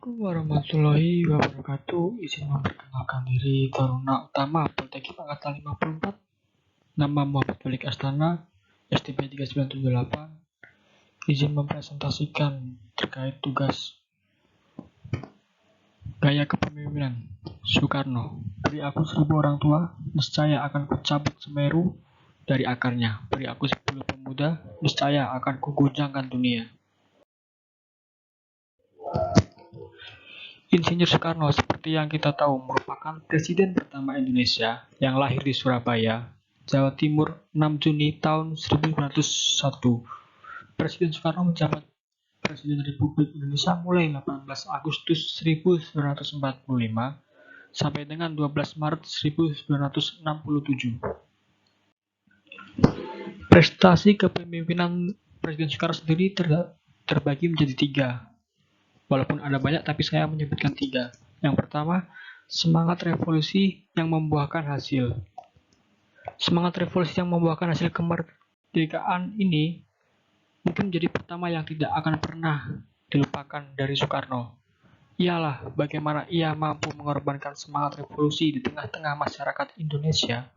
Assalamualaikum warahmatullahi wabarakatuh. Izin memperkenalkan diri Taruna Utama Politeknik Angkatan 54. Nama Muhammad Balik Astana, STB 3978. Izin mempresentasikan terkait tugas gaya kepemimpinan Soekarno. Beri aku 1000 orang tua, niscaya akan kucabut Semeru dari akarnya. Beri aku 10 pemuda, niscaya akan kuguncangkan dunia. Insinyur Soekarno, seperti yang kita tahu, merupakan presiden pertama Indonesia yang lahir di Surabaya, Jawa Timur, 6 Juni tahun 1901. Presiden Soekarno menjabat Presiden Republik Indonesia mulai 18 Agustus 1945 sampai dengan 12 Maret 1967. Prestasi kepemimpinan Presiden Soekarno sendiri terbagi menjadi 3. Walaupun ada banyak, tapi saya menyebutkan 3. Yang pertama, semangat revolusi yang membuahkan hasil. Semangat revolusi yang membuahkan hasil kemerdekaan ini mungkin menjadi pertama yang tidak akan pernah dilupakan dari Soekarno. Ialah bagaimana ia mampu mengorbankan semangat revolusi di tengah-tengah masyarakat Indonesia,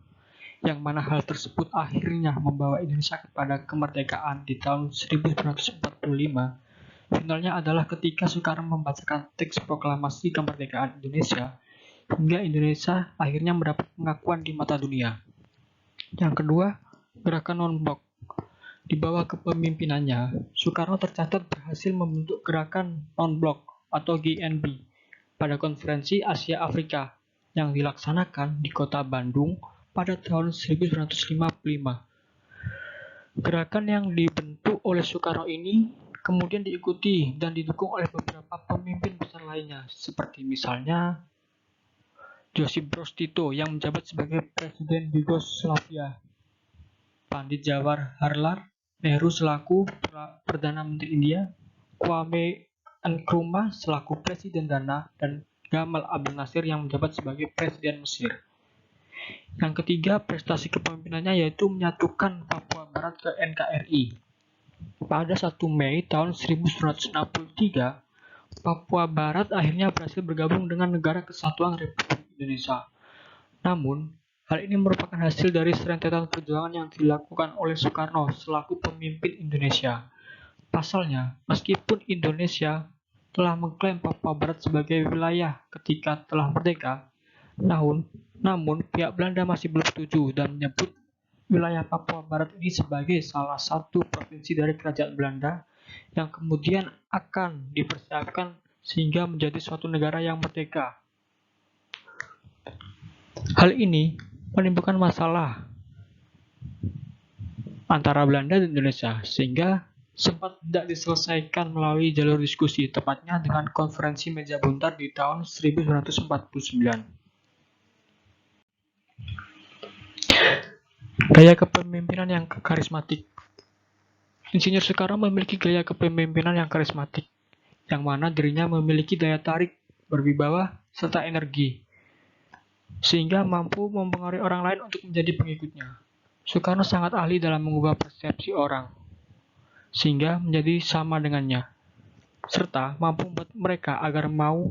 yang mana hal tersebut akhirnya membawa Indonesia kepada kemerdekaan di tahun 1945. Finalnya adalah ketika Soekarno membacakan teks proklamasi kemerdekaan Indonesia, hingga Indonesia akhirnya mendapat pengakuan di mata dunia. Yang kedua, gerakan non-blok. Di bawah kepemimpinannya, Soekarno tercatat berhasil membentuk gerakan non-blok atau GNB pada konferensi Asia Afrika yang dilaksanakan di kota Bandung pada tahun 1955. Gerakan yang dibentuk oleh Soekarno ini kemudian diikuti dan didukung oleh beberapa pemimpin besar lainnya, seperti misalnya Josip Broz Tito yang menjabat sebagai Presiden Yugoslavia, Pandit Jawaharlal Nehru selaku Perdana Menteri India, Kwame Nkrumah selaku Presiden Ghana, dan Gamal Abdel Nasir yang menjabat sebagai Presiden Mesir. Yang ketiga, prestasi kepemimpinannya yaitu menyatukan Papua Barat ke NKRI. Pada 1 Mei tahun 1963, Papua Barat akhirnya berhasil bergabung dengan Negara Kesatuan Republik Indonesia. Namun, hal ini merupakan hasil dari serentetan perjuangan yang dilakukan oleh Soekarno selaku pemimpin Indonesia. Pasalnya, meskipun Indonesia telah mengklaim Papua Barat sebagai wilayah ketika telah merdeka, namun pihak Belanda masih belum setuju dan menyebut wilayah Papua Barat ini sebagai salah satu provinsi dari Kerajaan Belanda yang kemudian akan dipersiapkan sehingga menjadi suatu negara yang merdeka. Hal ini menimbulkan masalah antara Belanda dan Indonesia sehingga sempat tidak diselesaikan melalui jalur diskusi, tepatnya dengan konferensi meja buntar di tahun 1949. Gaya kepemimpinan yang karismatik. Insinyur Soekarno memiliki gaya kepemimpinan yang karismatik, yang mana dirinya memiliki daya tarik, berwibawa, serta energi, sehingga mampu mempengaruhi orang lain untuk menjadi pengikutnya. Soekarno sangat ahli dalam mengubah persepsi orang, sehingga menjadi sama dengannya, serta mampu membuat mereka agar mau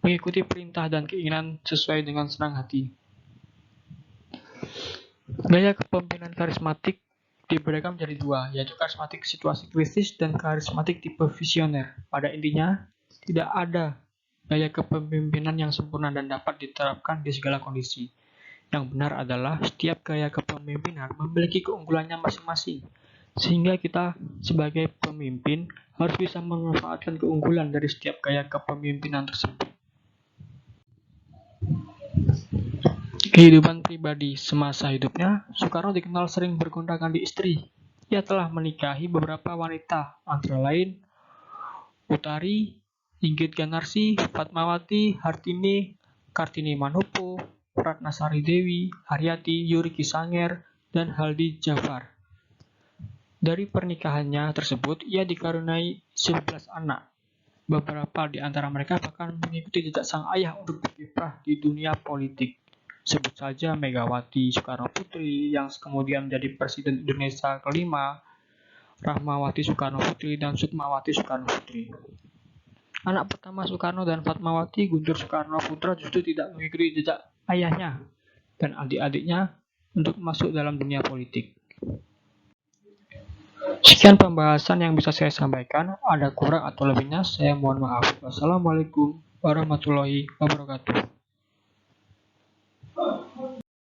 mengikuti perintah dan keinginan sesuai dengan senang hati. Gaya kepemimpinan karismatik dibedakan menjadi 2, yaitu karismatik situasi krisis dan karismatik tipe visioner. Pada intinya, tidak ada gaya kepemimpinan yang sempurna dan dapat diterapkan di segala kondisi. Yang benar adalah setiap gaya kepemimpinan memiliki keunggulannya masing-masing, sehingga kita sebagai pemimpin harus bisa memanfaatkan keunggulan dari setiap gaya kepemimpinan tersebut. Kehidupan pribadi. Semasa hidupnya, Soekarno dikenal sering bergonta-ganti istri. Ia telah menikahi beberapa wanita, antara lain Utari, Inggit Ganarsi, Fatmawati, Hartini, Kartini Manopo, Ratnasari Dewi, Haryati, Yuri Kisanger, dan Haldi Jafar. Dari pernikahannya tersebut, ia dikaruniai 11 anak. Beberapa di antara mereka bahkan mengikuti jejak sang ayah untuk berkiprah di dunia politik. Sebut saja Megawati Soekarno Putri yang kemudian menjadi Presiden Indonesia kelima, Rahmawati Soekarno Putri, dan Sukmawati Soekarno Putri. Anak pertama Soekarno dan Fatmawati, Guntur Soekarno Putra, justru tidak mengikuti jejak ayahnya dan adik-adiknya untuk masuk dalam dunia politik. Sekian pembahasan yang bisa saya sampaikan. Ada kurang atau lebihnya, saya mohon maaf. Wassalamualaikum warahmatullahi wabarakatuh.